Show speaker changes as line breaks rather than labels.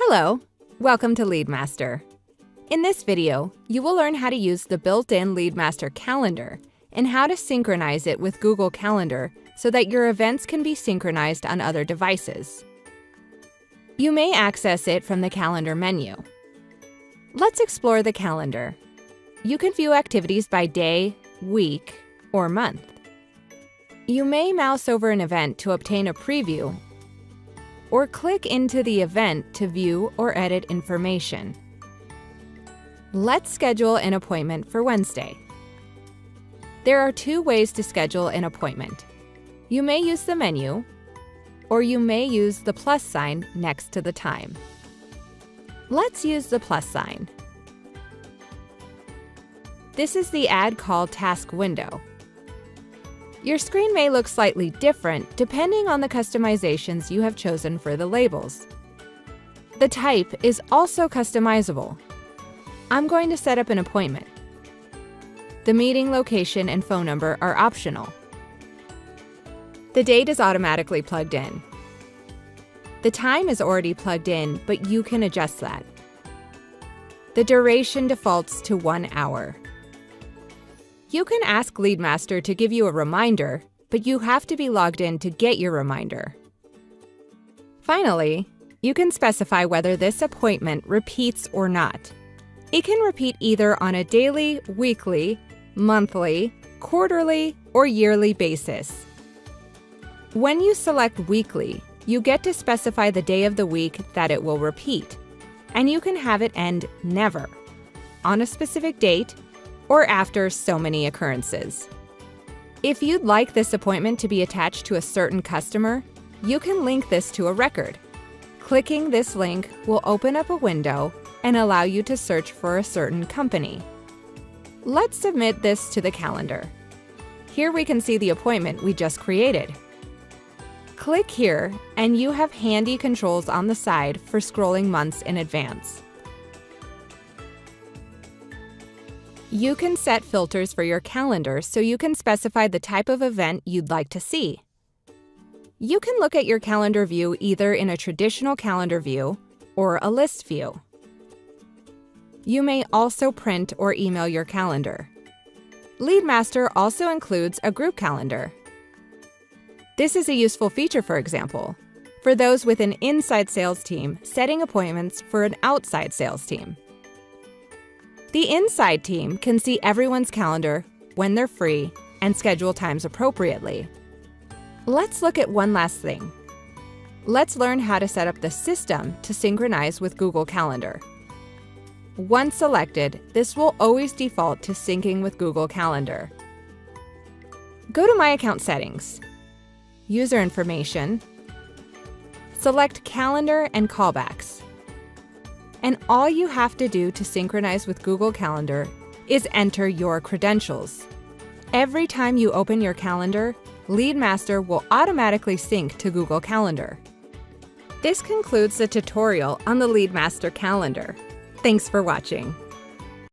Hello, welcome to LeadMaster. In this video, you will learn how to use the built-in LeadMaster calendar and how to synchronize it with Google Calendar so that your events can be synchronized on other devices. You may access it from the calendar menu. Let's explore the calendar. You can view activities by day, week, or month. You may mouse over an event to obtain a preview, or click into the event to view or edit information. Let's schedule an appointment for Wednesday. There are two ways to schedule an appointment. You may use the menu, or you may use the plus sign next to the time. Let's use the plus sign. This is the Add Call task window. Your screen may look slightly different depending on the customizations you have chosen for the labels. The type is also customizable. I'm going to set up an appointment. The meeting location and phone number are optional. The date is automatically plugged in. The time is already plugged in, but you can adjust that. The duration defaults to 1 hour. You can ask LeadMaster to give you a reminder, but you have to be logged in to get your reminder. Finally, you can specify whether this appointment repeats or not. It can repeat either on a daily, weekly, monthly, quarterly, or yearly basis. When you select weekly, you get to specify the day of the week that it will repeat, and you can have it end never, on a specific date, or after so many occurrences. If you'd like this appointment to be attached to a certain customer, you can link this to a record. Clicking this link will open up a window and allow you to search for a certain company. Let's submit this to the calendar. Here we can see the appointment we just created. Click here and you have handy controls on the side for scrolling months in advance. You can set filters for your calendar so you can specify the type of event you'd like to see. You can look at your calendar view either in a traditional calendar view or a list view. You may also print or email your calendar. LeadMaster also includes a group calendar. This is a useful feature, for example, for those with an inside sales team setting appointments for an outside sales team. The inside team can see everyone's calendar when they're free and schedule times appropriately. Let's look at one last thing. Let's learn how to set up the system to synchronize with Google Calendar. Once selected, this will always default to syncing with Google Calendar. Go to My Account Settings, User Information, select Calendar and Callbacks. And all you have to do to synchronize with Google Calendar is enter your credentials. Every time you open your calendar, LeadMaster will automatically sync to Google Calendar. This concludes the tutorial on the LeadMaster calendar. Thanks for watching.